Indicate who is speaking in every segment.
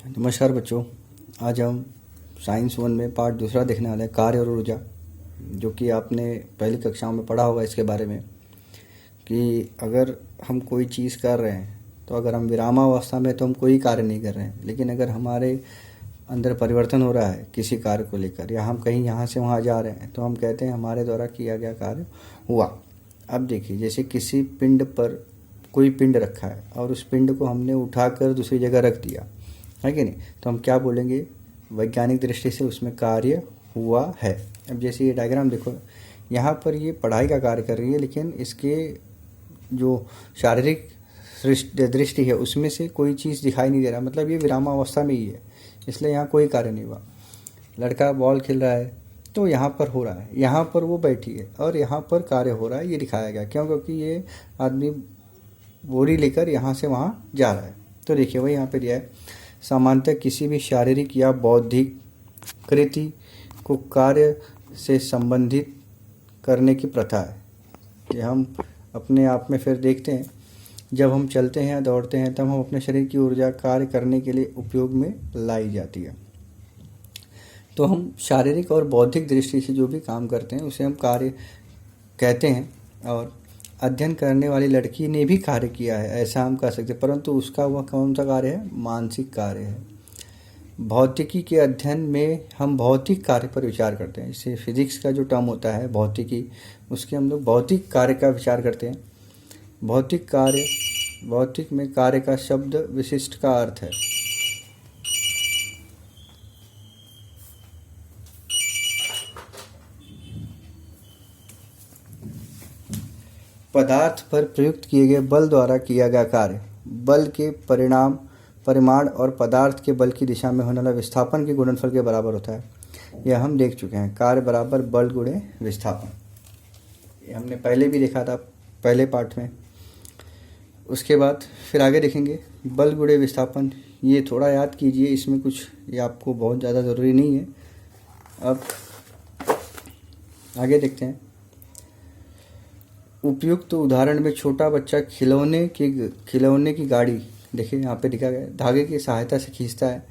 Speaker 1: नमस्कार बच्चों। आज हम साइंस 1 में पार्ट दूसरा देखने वाले हैं, कार्य और ऊर्जा, जो कि आपने पहली कक्षाओं में पढ़ा होगा इसके बारे में कि अगर हम कोई चीज़ कर रहे हैं तो अगर हम विरामावस्था में तो हम कोई कार्य नहीं कर रहे हैं, लेकिन अगर हमारे अंदर परिवर्तन हो रहा है किसी कार्य को लेकर या हम कहीं यहाँ से वहाँ जा रहे हैं तो हम कहते हैं हमारे द्वारा किया गया कार्य हुआ। अब देखिए, जैसे किसी पिंड पर कोई पिंड रखा है और उस पिंड को हमने उठाकर दूसरी जगह रख दिया है कि नहीं, तो हम क्या बोलेंगे? वैज्ञानिक दृष्टि से उसमें कार्य हुआ है। अब जैसे ये डायग्राम देखो, यहाँ पर ये पढ़ाई का कार्य कर रही है, लेकिन इसके जो शारीरिक दृष्टि है उसमें से कोई चीज़ दिखाई नहीं दे रहा, मतलब ये विरामावस्था में ही है, इसलिए यहाँ कोई कार्य नहीं हुआ। लड़का बॉल खेल रहा है तो यहाँ पर हो रहा है, यहाँ पर वो बैठी है और यहाँ पर कार्य हो रहा है, ये दिखाया गया। क्यों? क्योंकि ये आदमी बोरी लेकर यहाँ से वहाँ जा रहा है। तो देखिए वही यहाँ पे दिया है, सामान्यतः किसी भी शारीरिक या बौद्धिक कृति को कार्य से संबंधित करने की प्रथा है। कि हम अपने आप में फिर देखते हैं, जब हम चलते हैं या दौड़ते हैं तब हम अपने शरीर की ऊर्जा कार्य करने के लिए उपयोग में लाई जाती है। तो हम शारीरिक और बौद्धिक दृष्टि से जो भी काम करते हैं उसे हम कार्य कहते हैं। और अध्ययन करने वाली लड़की ने भी कार्य किया है, ऐसा हम कह सकते हैं, परंतु उसका वह कौन सा कार्य है? मानसिक कार्य है। भौतिकी के अध्ययन में हम भौतिक कार्य पर विचार करते हैं। इसे फिजिक्स का जो टर्म होता है भौतिकी, उसके हम लोग भौतिक कार्य का विचार करते हैं। भौतिक कार्य, भौतिक में कार्य का शब्द विशिष्ट का अर्थ है। पदार्थ पर प्रयुक्त किए गए बल द्वारा किया गया कार्य, बल के परिमाण और पदार्थ के बल की दिशा में होने वाला विस्थापन के गुणनफल के बराबर होता है। यह हम देख चुके हैं, कार्य बराबर बल गुणे विस्थापन। ये हमने पहले भी देखा था पहले पार्ट में। उसके बाद फिर आगे देखेंगे बल गुणे विस्थापन। ये थोड़ा याद कीजिए, इसमें कुछ ये आपको बहुत ज़्यादा ज़रूरी नहीं है। अब आगे देखते हैं। उपयुक्त उदाहरण में छोटा बच्चा खिलौने की गाड़ी, देखिए यहाँ पे दिखा गया, धागे की सहायता से खींचता है,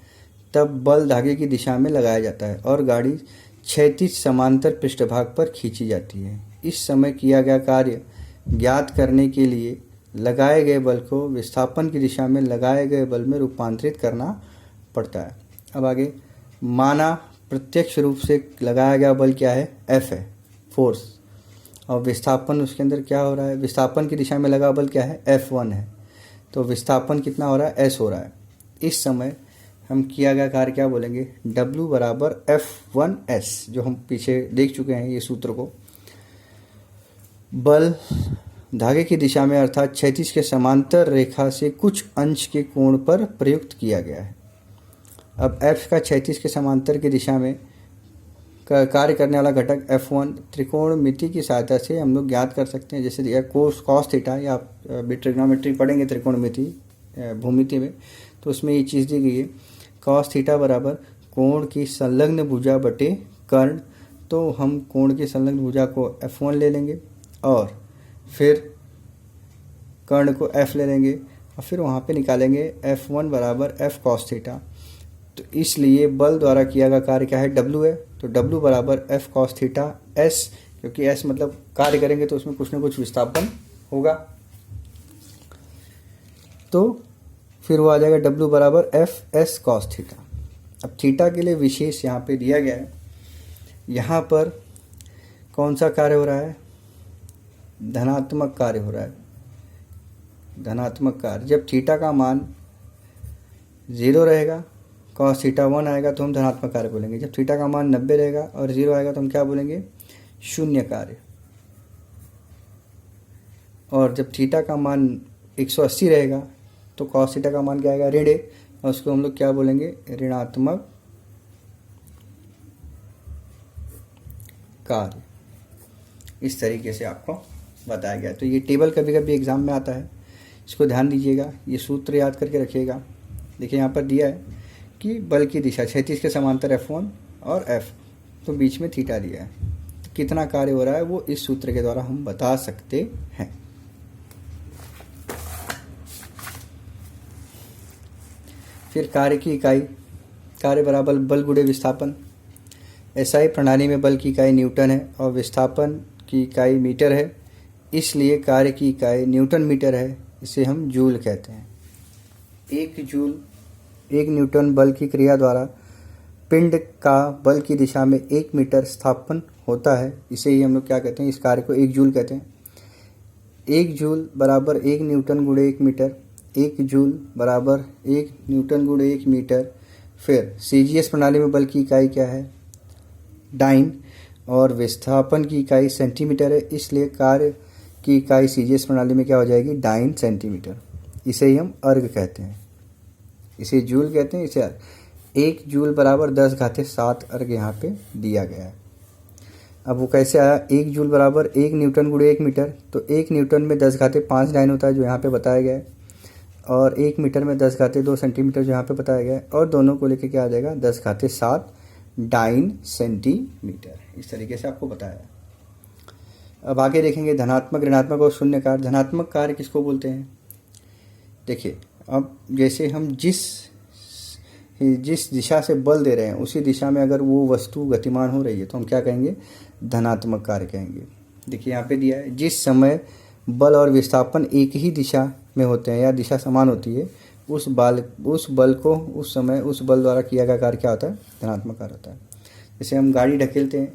Speaker 1: तब बल धागे की दिशा में लगाया जाता है और गाड़ी क्षैतिज समांतर पृष्ठभाग पर खींची जाती है। इस समय किया गया कार्य ज्ञात करने के लिए लगाए गए बल को विस्थापन की दिशा में लगाए गए बल में रूपांतरित करना पड़ता है। अब आगे, माना प्रत्यक्ष रूप से लगाया गया बल क्या है? F है, फोर्स, और विस्थापन उसके अंदर क्या हो रहा है? विस्थापन की दिशा में लगा बल क्या है? F1 है। तो विस्थापन कितना हो रहा है? S हो रहा है। इस समय हम किया गया कार्य क्या बोलेंगे? W बराबर F1S, जो हम पीछे देख चुके हैं ये सूत्र को। बल धागे की दिशा में अर्थात क्षैतिज के समांतर रेखा से कुछ अंश के कोण पर प्रयुक्त किया गया है। अब F का क्षैतिज के समांतर की दिशा में कार्य करने वाला घटक F1 त्रिकोणमिति की सहायता से हम लोग ज्ञात कर सकते हैं। जैसे दिया कॉस थीटा, या आप ट्रिग्नोमेट्री पढ़ेंगे त्रिकोणमिति भूमिति में, तो उसमें ये चीज़ दी गई है, कॉस थीटा बराबर कोण की संलग्न भुजा बटे कर्ण। तो हम कोण की संलग्न भुजा को F1 ले लेंगे और फिर कर्ण को F ले लेंगे और फिर वहाँ पे निकालेंगे F1 बराबर F कॉस थीटा। तो इसलिए बल द्वारा किया गया कार्य क्या है? W है। तो W बराबर F कॉस थीटा S, क्योंकि S मतलब कार्य करेंगे तो उसमें कुछ ना कुछ विस्थापन होगा, तो फिर वो आ जाएगा W बराबर F S कॉस थीटा। अब थीटा के लिए विशेष यहाँ पे दिया गया है। यहाँ पर कौन सा कार्य हो रहा है? धनात्मक कार्य हो रहा है। धनात्मक कार्य, जब थीटा का मान 0 रहेगा, कॉस थीटा 1 आएगा तो हम धनात्मक कार्य बोलेंगे। जब थीटा का मान 90 रहेगा और 0 आएगा तो हम क्या बोलेंगे? शून्य कार्य। और जब थीटा का मान 180 रहेगा तो कॉस थीटा का मान क्या आएगा? ऋण, और उसको हम लोग क्या बोलेंगे? ऋणात्मक कार्य। इस तरीके से आपको बताया गया। तो ये टेबल कभी कभी एग्जाम में आता है, इसको ध्यान दीजिएगा, ये सूत्र याद करके रखिएगा। देखिए यहाँ पर दिया है कि बल की दिशा क्षैतिज के समांतर F1 और F, तो बीच में थीटा दिया है। तो कितना कार्य हो रहा है वो इस सूत्र के द्वारा हम बता सकते हैं। फिर कार्य की इकाई, कार्य बराबर बल गुणे विस्थापन। एसआई प्रणाली में बल की इकाई न्यूटन है और विस्थापन की इकाई मीटर है, इसलिए कार्य की इकाई न्यूटन मीटर है, इसे हम जूल कहते हैं। 1 जूल 1 न्यूटन बल की क्रिया द्वारा पिंड का बल की दिशा में 1 मीटर स्थापन होता है, इसे ही हम लोग क्या कहते हैं, इस कार्य को 1 जूल कहते हैं। 1 जूल बराबर 1 न्यूटन गुणे 1 मीटर, 1 जूल बराबर 1 न्यूटन गुणे 1 मीटर। फिर सीजीएस प्रणाली में बल की इकाई क्या है, डाइन, और विस्थापन की इकाई सेंटीमीटर है, इसलिए कार्य की इकाई सीजीएस प्रणाली में क्या हो जाएगी, डाइन सेंटीमीटर। इसे ही हम अर्ग कहते हैं, इसे जूल कहते हैं, इसे अर्ग। 1 जूल बराबर 10⁻7 अर्ग यहाँ पे दिया गया है। अब वो कैसे आया, 1 जूल बराबर 1 न्यूटन गुणे 1 मीटर, तो 1 न्यूटन में 10⁻5 डाइन होता है जो यहाँ पे बताया गया है, और 1 मीटर में 10⁻2 सेंटीमीटर जो यहाँ पे बताया गया है, और दोनों को लेके क्या आ जाएगा, 10⁻7 डाइन सेंटीमीटर। इस तरीके से आपको बताया। अब आगे देखेंगे धनात्मक, ऋणात्मक और शून्य कार्य। धनात्मक कार्य किसको बोलते हैं, देखिए अब जैसे हम जिस दिशा से बल दे रहे हैं उसी दिशा में अगर वो वस्तु गतिमान हो रही है तो हम क्या कहेंगे, धनात्मक कार्य कहेंगे। देखिए यहाँ पे दिया है, जिस समय बल और विस्थापन एक ही दिशा में होते हैं या दिशा समान होती है, उस बल को उस समय उस बल द्वारा किया गया कार्य क्या होता है, धनात्मक कार्य होता है। जैसे हम गाड़ी ढकेलते हैं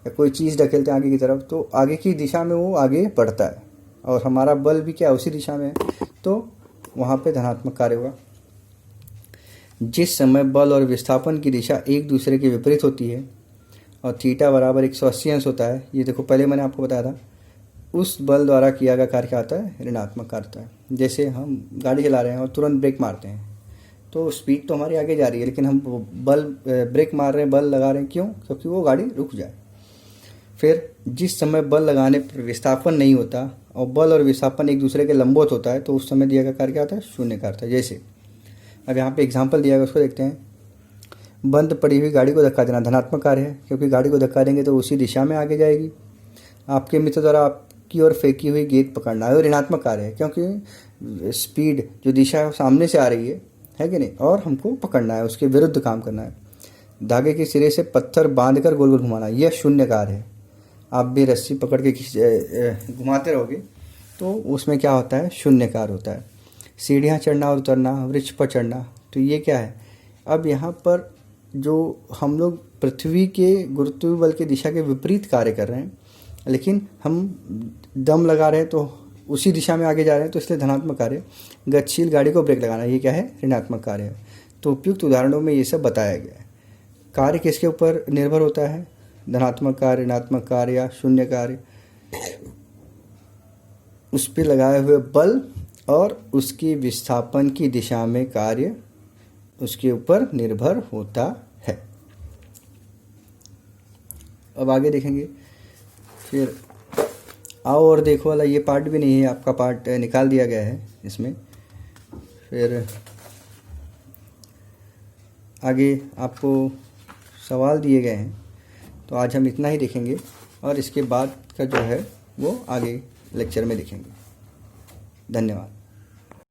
Speaker 1: या कोई चीज़ ढकेलते हैं आगे की तरफ, तो आगे की दिशा में वो आगे बढ़ता है और हमारा बल भी क्या उसी दिशा में है, तो वहाँ पे धनात्मक कार्य होगा। जिस समय बल और विस्थापन की दिशा एक दूसरे के विपरीत होती है और थीटा बराबर 180 अंश होता है, ये देखो पहले मैंने आपको बताया था, उस बल द्वारा किया गया कार्य क्या आता है, ऋणात्मक कार्य होता है। जैसे हम गाड़ी चला रहे हैं और तुरंत ब्रेक मारते हैं, तो स्पीड तो हमारी आगे जा रही है, लेकिन हम ब्रेक मार रहे हैं, बल लगा रहे हैं, क्यों, क्योंकि वो गाड़ी रुक जाए। फिर जिस समय बल लगाने पर विस्थापन नहीं होता और बल और विस्थापन एक दूसरे के लंबवत होता है, तो उस समय दिया गया कार्य क्या होता है, शून्य कार्य होता है। जैसे अब यहाँ पे एग्जांपल दिया गया, उसको देखते हैं। बंद पड़ी हुई गाड़ी को धक्का देना धनात्मक कार्य है, क्योंकि गाड़ी को धक्का देंगे तो उसी दिशा में आगे जाएगी। आपके मित्र द्वारा आपकी ओर फेंकी हुई गेंद पकड़ना है, वो ऋणात्मक कार्य है, क्योंकि स्पीड जो दिशा सामने से आ रही है कि नहीं, और हमको पकड़ना है, उसके विरुद्ध काम करना है। धागे के सिरे से पत्थर बांधकर गोल गोल घुमाना, यह शून्य कार्य है। आप भी रस्सी पकड़ के घुमाते रहोगे तो उसमें क्या होता है, शून्य कार्य होता है। सीढ़ियाँ चढ़ना और उतरना, वृक्ष पर चढ़ना, तो ये क्या है, अब यहाँ पर जो हम लोग पृथ्वी के गुरुत्वीय बल की दिशा के विपरीत कार्य कर रहे हैं, लेकिन हम दम लगा रहे हैं तो उसी दिशा में आगे जा रहे हैं, तो इसलिए धनात्मक कार्य। गतिशील गाड़ी को ब्रेक लगाना, ये क्या है, ऋणात्मक कार्य है। तो उपयुक्त उदाहरणों में ये सब बताया गया है। कार्य किसके ऊपर निर्भर होता है, धनात्मक कार्य, ऋणात्मक कार्य या शून्य कार्य, उस पर लगाए हुए बल और उसकी विस्थापन की दिशा में कार्य उसके ऊपर निर्भर होता है। अब आगे देखेंगे। फिर आओ और देखो वाला ये पार्ट भी नहीं है, आपका पार्ट निकाल दिया गया है इसमें। फिर आगे आपको सवाल दिए गए हैं, तो आज हम इतना ही देखेंगे और इसके बाद का जो है वो आगे लेक्चर में देखेंगे। धन्यवाद।